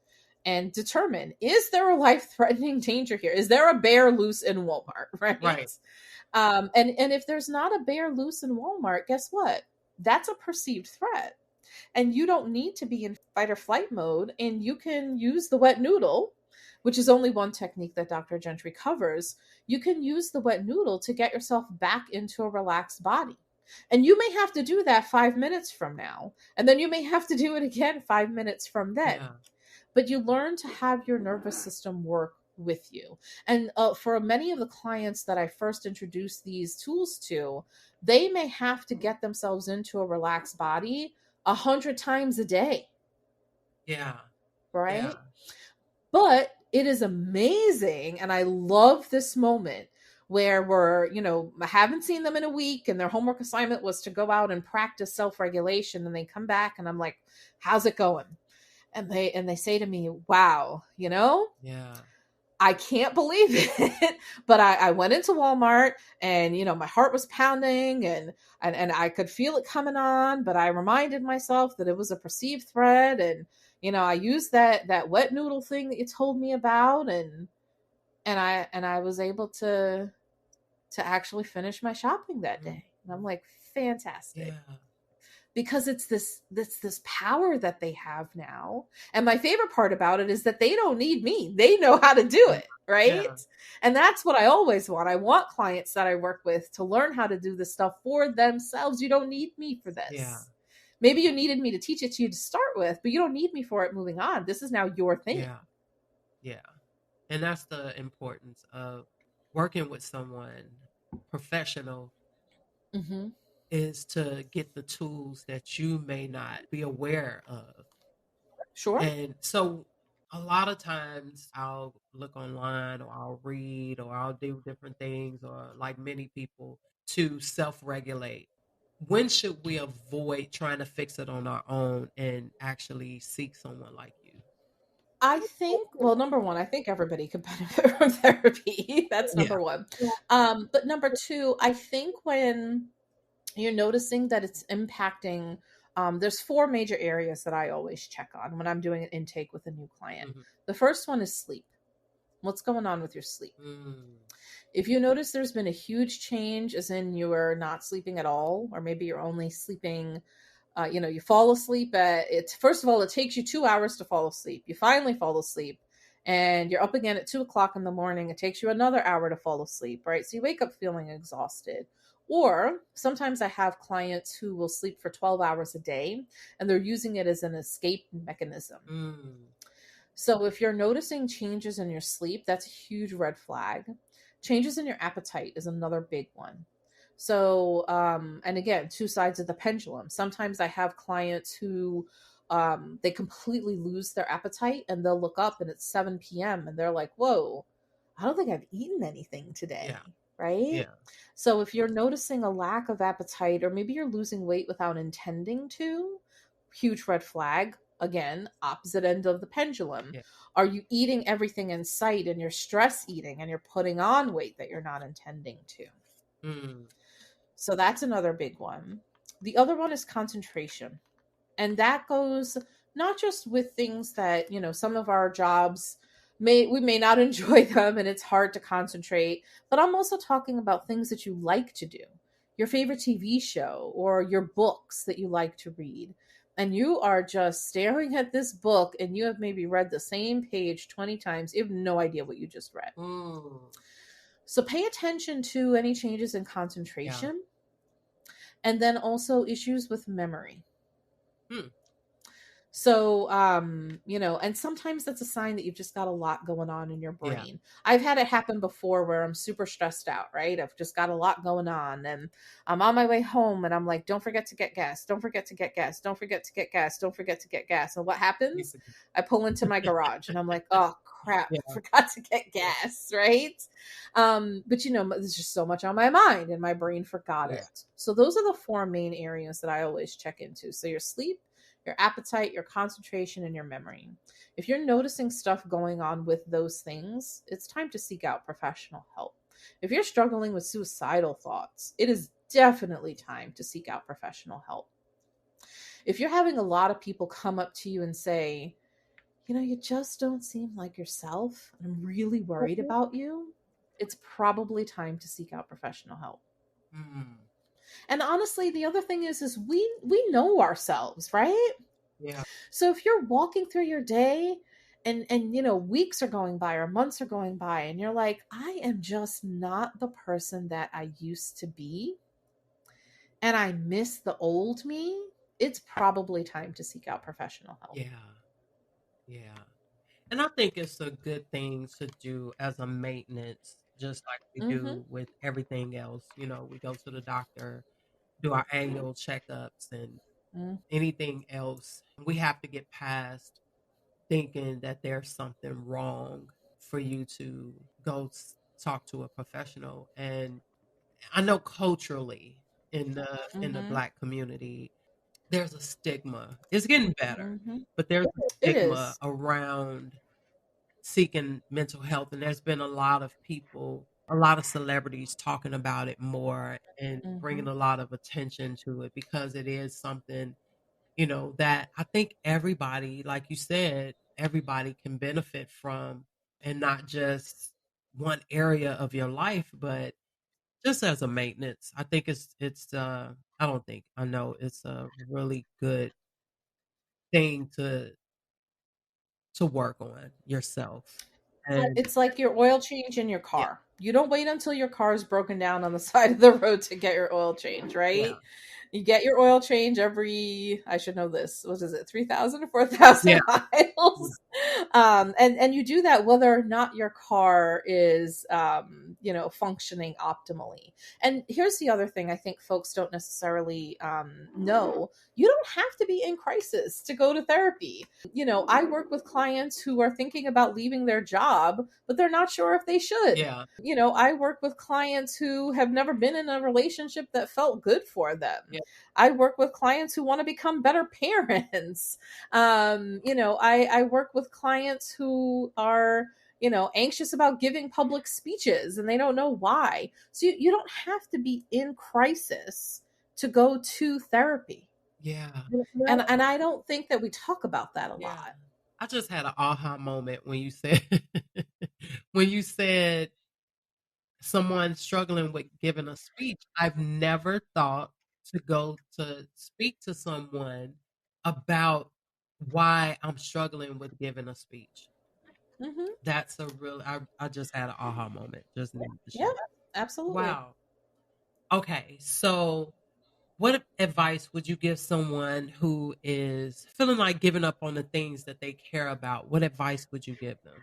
and determine, is there a life-threatening danger here? Is there a bear loose in Walmart, right? And if there's not a bear loose in Walmart, guess what? That's a perceived threat. And you don't need to be in fight or flight mode, and you can use the wet noodle, which is only one technique that Dr. Gentry covers. You can use the wet noodle to get yourself back into a relaxed body. And you may have to do that 5 minutes from now. And then you may have to do it again 5 minutes from then. But you learn to have your nervous system work with you. And for many of the clients that I first introduced these tools to, they may have to get themselves into a relaxed body 100 times a day. Yeah. right? Yeah. But it is amazing. And I love this moment where we're, I haven't seen them in a week and their homework assignment was to go out and practice self-regulation. And they come back and I'm like, how's it going? And they say to me, wow, Yeah. I can't believe it. But I went into Walmart and, my heart was pounding and I could feel it coming on, but I reminded myself that it was a perceived threat. And, I used that wet noodle thing that you told me about. And I was able to actually finish my shopping that day. And I'm like, fantastic. Yeah. Because it's this power that they have now. And my favorite part about it is that they don't need me. They know how to do it, right? Yeah. And that's what I always want. I want clients that I work with to learn how to do this stuff for themselves. You don't need me for this. Yeah. Maybe you needed me to teach it to you to start with, but you don't need me for it moving on. This is now your thing. Yeah. Yeah. And that's the importance of working with someone professional, Mm-hmm. is to get the tools that you may not be aware of. Sure. And so a lot of times I'll look online or I'll read or I'll do different things, or like many people, to self-regulate. When should we avoid trying to fix it on our own and actually seek someone like you? I think, well, number one, I think everybody could benefit from therapy. That's Yeah. number one. But number two, I think when you're noticing that it's impacting, there's 4 major areas that I always check on when I'm doing an intake with a new client. Mhm. The first one is sleep. What's going on with your sleep? Mm. If you notice there's been a huge change, as in you are not sleeping at all, or maybe you're only sleeping, you fall asleep at it. First of all, it takes you 2 hours to fall asleep. You finally fall asleep and you're up again at 2 o'clock in the morning. It takes you another hour to fall asleep, right? So you wake up feeling exhausted. Or sometimes I have clients who will sleep for 12 hours a day and they're using it as an escape mechanism. Mm. So if you're noticing changes in your sleep, that's a huge red flag. Changes in your appetite is another big one. So, and again, 2 sides of the pendulum. Sometimes I have clients who they completely lose their appetite and they'll look up and it's 7 p.m. and they're like, whoa, I don't think I've eaten anything today. Yeah. Right? Yeah. So if you're noticing a lack of appetite, or maybe you're losing weight without intending to, huge red flag. Again, opposite end of the pendulum. Yeah. Are you eating everything in sight and you're stress eating and you're putting on weight that you're not intending to? Mm. So that's another big one. The other one is concentration. And that goes not just with things that, some of our jobs we may not enjoy them and it's hard to concentrate, but I'm also talking about things that you like to do. Your favorite TV show or your books that you like to read. And you are just staring at this book and you have maybe read the same page 20 times. You have no idea what you just read. Mm. So pay attention to any changes in concentration. And then also issues with memory. Hmm. So, and sometimes that's a sign that you've just got a lot going on in your brain. I've had it happen before where I'm super stressed out, right? I've just got a lot going on and I'm on my way home and I'm like, don't forget to get gas. Don't forget to get gas. Don't forget to get gas. Don't forget to get gas. And what happens? I pull into my garage and I'm like, oh crap, I forgot to get gas, right? But there's just so much on my mind and my brain forgot it. So those are the 4 main areas that I always check into. So your sleep, your appetite, your concentration, and your memory. If you're noticing stuff going on with those things, it's time to seek out professional help. If you're struggling with suicidal thoughts, it is definitely time to seek out professional help. If you're having a lot of people come up to you and say, you just don't seem like yourself, I'm really worried about you, it's probably time to seek out professional help. Mm. And honestly, the other thing is we know ourselves, right? Yeah. So if you're walking through your day and weeks are going by or months are going by and you're like, I am just not the person that I used to be and I miss the old me, it's probably time to seek out professional help. Yeah. And I think it's a good thing to do as a maintenance, just like we do with everything else. We go to the doctor, do our annual checkups and anything else. We have to get past thinking that there's something wrong for you to go talk to a professional. And I know culturally in the Mm-hmm. Black community, there's a stigma. It's getting better, Mm-hmm. but there's a It stigma is. around seeking mental health, and there's been a lot of people, a lot of celebrities talking about it more and Mm-hmm. bringing a lot of attention to it because it is something, that I think everybody, like you said, everybody can benefit from, and not just one area of your life, but just as a maintenance. I think I don't think, I know it's a really good thing to work on yourself. And It's like your oil change in your yeah, car. You don't wait until your car is broken down on the side of the road to get your oil change, yeah, right? You get your oil change every, I should know this, what is it, 3,000 or yeah, 4,000 yeah, miles? And you do that whether or not your car is, functioning optimally. And here's the other thing I think folks don't necessarily know. You don't have to be in crisis to go to therapy. I work with clients who are thinking about leaving their job, but they're not sure if they should. yeah, I work with clients who have never been in a relationship that felt good for them. yeah, I work with clients who want to become better parents. I work with clients who are, anxious about giving public speeches and they don't know why. So you don't have to be in crisis to go to therapy. yeah, And I don't think that we talk about that a yeah. lot. I just had an aha moment when you said when you said someone struggling with giving a speech. I've never thought to go to speak to someone about why I'm struggling with giving a speech. Hmm. That's a real, I just had an aha moment. Just needed to Yeah, share. absolutely. Wow. Okay. So, what advice would you give someone who is feeling like giving up on the things that they care about? What advice would you give them?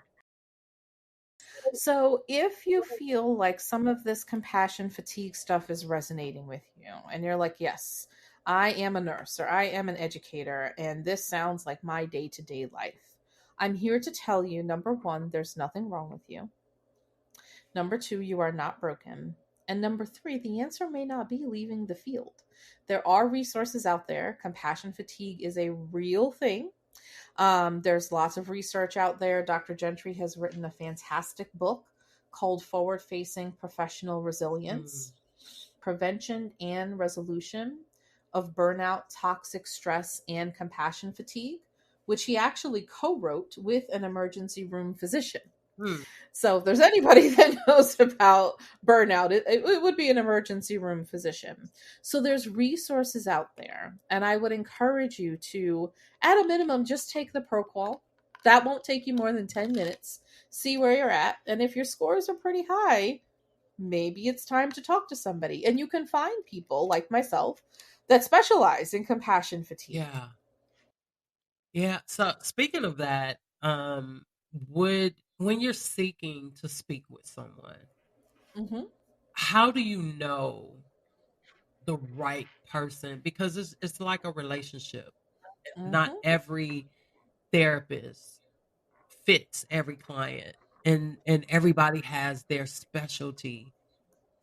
So, if you feel like some of this compassion fatigue stuff is resonating with you, and you're like, yes, I am a nurse or I am an educator, and this sounds like my day to day life, I'm here to tell you number one, there's nothing wrong with you. Number two, you are not broken. And number three, the answer may not be leaving the field. There are resources out there. Compassion fatigue is a real thing. There's lots of research out there. Dr. Gentry has written a fantastic book called Forward Facing Professional Mm, Resilience, Prevention and Resolution of Burnout, Toxic Stress, and Compassion Fatigue, which he actually co wrote with an emergency room physician. mm, So if there's anybody that knows about burnout, it would be an emergency room physician. So there's resources out there. And I would encourage you to, at a minimum, just take the ProQual. That won't take you more than 10 minutes. See where you're at. And if your scores are pretty high, maybe it's time to talk to somebody. And you can find people like myself that specialize in compassion fatigue. yeah. Yeah. So speaking of that, would when you're seeking to speak with someone, Mm-hmm. how do you know the right person? Because it's like a relationship. Not Mm-hmm. every therapist fits every client, and everybody has their specialty.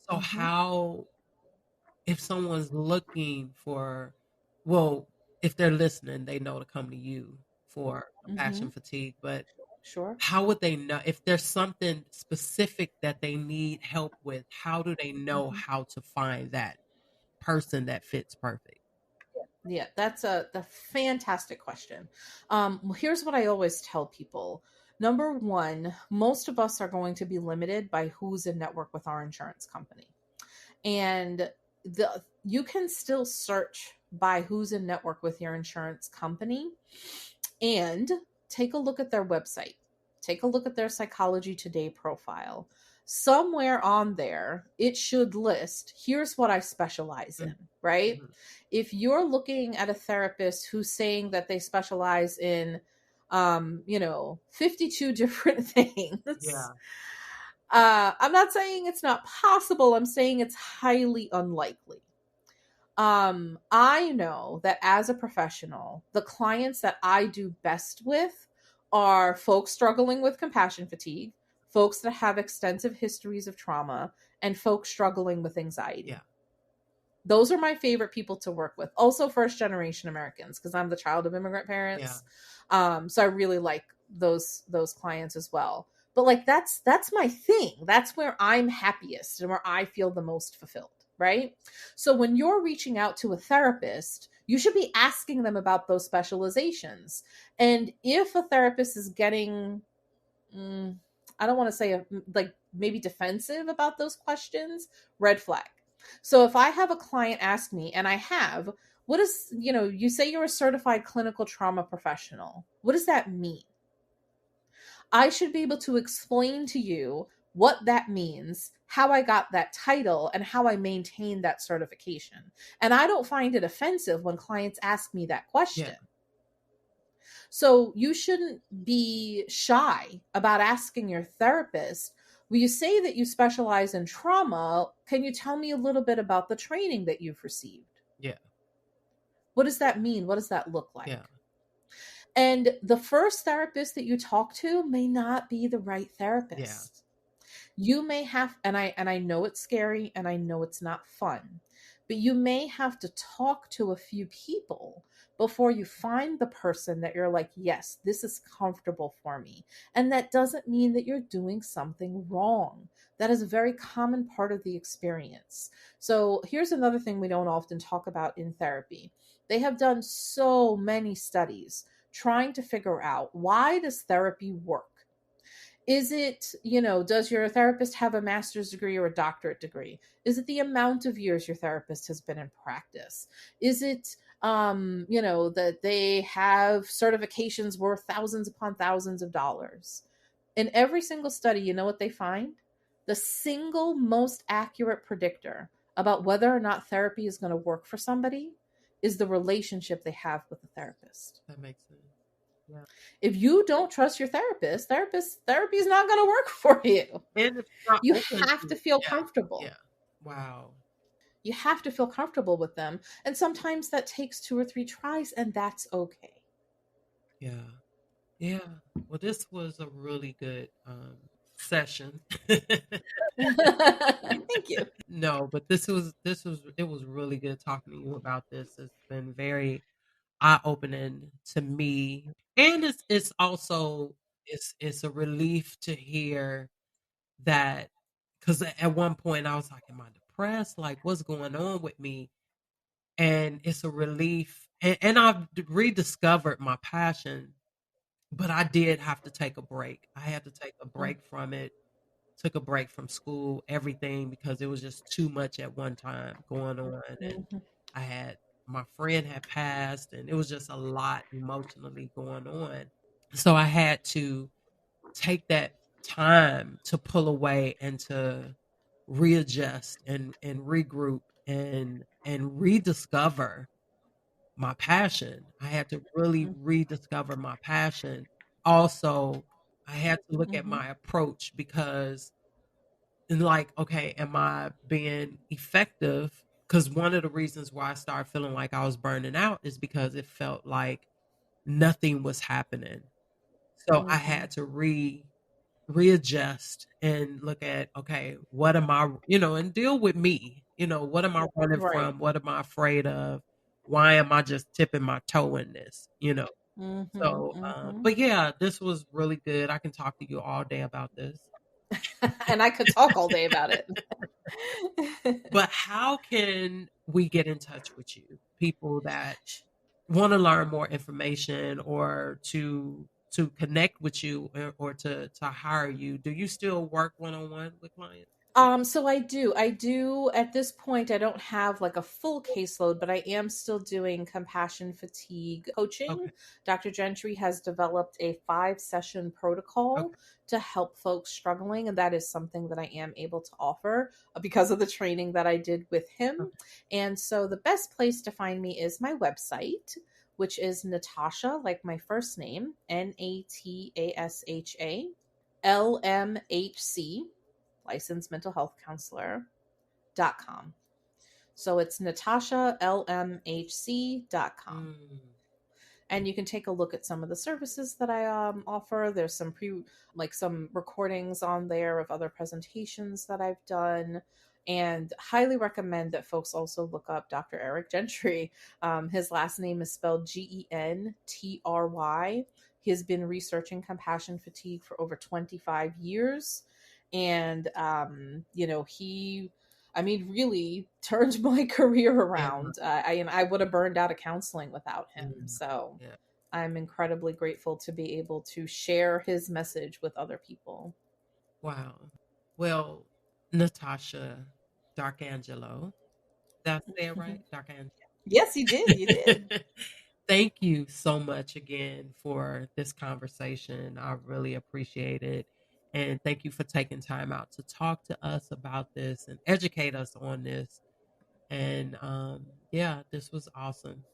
So Mm-hmm. how, if someone's looking for, well, if they're listening, they know to come to you for Mm-hmm. compassion fatigue, but Sure. how would they know if there's something specific that they need help with? How do they know Mm-hmm. how to find that person that fits perfect? Yeah, that's a fantastic question. Well, here's what I always tell people. Number one, most of us are going to be limited by who's in network with our insurance company. And you can still search by who's in network with your insurance company and take a look at their website. Take a look at their Psychology Today profile. Somewhere on there, it should list, here's what I specialize in, right? Mm-hmm. If you're looking at a therapist who's saying that they specialize in 52 different things, Yeah. I'm not saying it's not possible. I'm saying it's highly unlikely. I know that as a professional, the clients that I do best with are folks struggling with compassion fatigue, folks that have extensive histories of trauma, and folks struggling with anxiety. Yeah. Those are my favorite people to work with. Also first generation Americans, because I'm the child of immigrant parents. So I really like those clients as well. But like that's my thing. That's where I'm happiest and where I feel the most fulfilled, right? So when you're reaching out to a therapist, you should be asking them about those specializations. And if a therapist is getting I don't want to say like maybe defensive about those questions, red flag. So if I have a client ask me, and I have, what is, you say you're a certified clinical trauma professional. What does that mean? I should be able to explain to you what that means, how I got that title, and how I maintain that certification. And I don't find it offensive when clients ask me that question. Yeah. So you shouldn't be shy about asking your therapist, when you say that you specialize in trauma, can you tell me a little bit about the training that you've received? Yeah. What does that mean? What does that look like? Yeah. And the first therapist that you talk to may not be the right therapist. Yeah. You may have, and I know it's scary and I know it's not fun, but you may have to talk to a few people before you find the person that you're like, yes, this is comfortable for me. And that doesn't mean that you're doing something wrong. That is a very common part of the experience. So here's another thing we don't often talk about in therapy. They have done so many studies trying to figure out, why does therapy work? Is it, does your therapist have a master's degree or a doctorate degree? Is it the amount of years your therapist has been in practice? Is it, that they have certifications worth thousands upon thousands of dollars? In every single study, you know what they find? The single most accurate predictor about whether or not therapy is going to work for somebody is the relationship they have with the therapist. That makes sense. Yeah. If you don't trust your therapy is not going to work for you. And you have to feel comfortable. Yeah. Wow. You have to feel comfortable with them. And sometimes that takes 2 or 3 tries, and that's okay. Yeah. Yeah. Well, this was a really good session. Thank you. No, but it was really good talking to you about this. It's been very eye-opening to me, and it's also it's a relief to hear that, because at one point I was like, am I depressed? Like, what's going on with me? And it's a relief, and I've rediscovered my passion, but I did have to take a break. I had to take a break from it. Took a break from school, everything, because it was just too much at one time going on. And my friend had passed, and it was just a lot emotionally going on. So I had to take that time to pull away and to readjust and regroup and rediscover my passion. I had to really rediscover my passion. Also, I had to look at my approach, because like, okay, am I being effective? Because one of the reasons why I started feeling like I was burning out is because it felt like nothing was happening. So I had to readjust and look at, okay, what am I, and deal with me, what am I running from? What am I afraid of? Why am I just tipping my toe in this, So, but yeah, this was really good. I can talk to you all day about this. And I could talk all day about it. But how can we get in touch with you? People that want to learn more information, or to connect with you, or to hire you. Do you still work one-on-one with clients? So I do at this point. I don't have like a full caseload, but I am still doing compassion fatigue coaching. Okay. Dr. Gentry has developed a 5-session protocol to help folks struggling, and that is something that I am able to offer because of the training that I did with him. And so the best place to find me is my website, which is Natasha, like my first name, Natasha LMHC, licensed mental health counselor.com. So it's natasha lmhc.com. And you can take a look at some of the services that I offer. There's some some recordings on there of other presentations that I've done, and highly recommend that folks also look up Dr. Eric Gentry. His last name is spelled Gentry. He has been researching compassion fatigue for over 25 years. And, he really turned my career around. I would have burned out of counseling without him. So I'm incredibly grateful to be able to share his message with other people. Wow. Well, Natasha D'Arcangelo, did I say it right? D'Arcangelo. Yes, you did. You did. Thank you so much again for this conversation. I really appreciate it. And thank you for taking time out to talk to us about this and educate us on this. And this was awesome.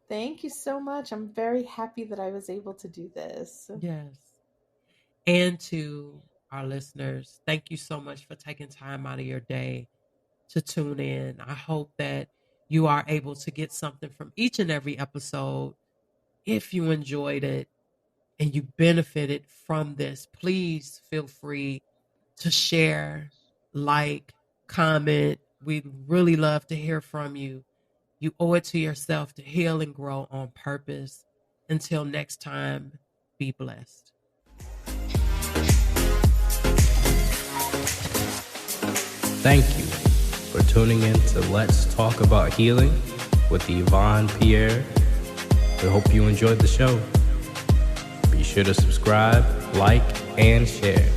Thank you so much. I'm very happy that I was able to do this. Yes. And to our listeners, thank you so much for taking time out of your day to tune in. I hope that you are able to get something from each and every episode. If you enjoyed it and you benefited from this, please feel free to share, like, comment. We'd really love to hear from you. You owe it to yourself to heal and grow on purpose. Until next time, be blessed. Thank you for tuning in to Let's Talk About Healing with Yvonne Pierre. We hope you enjoyed the show. Be sure to subscribe, like, and share.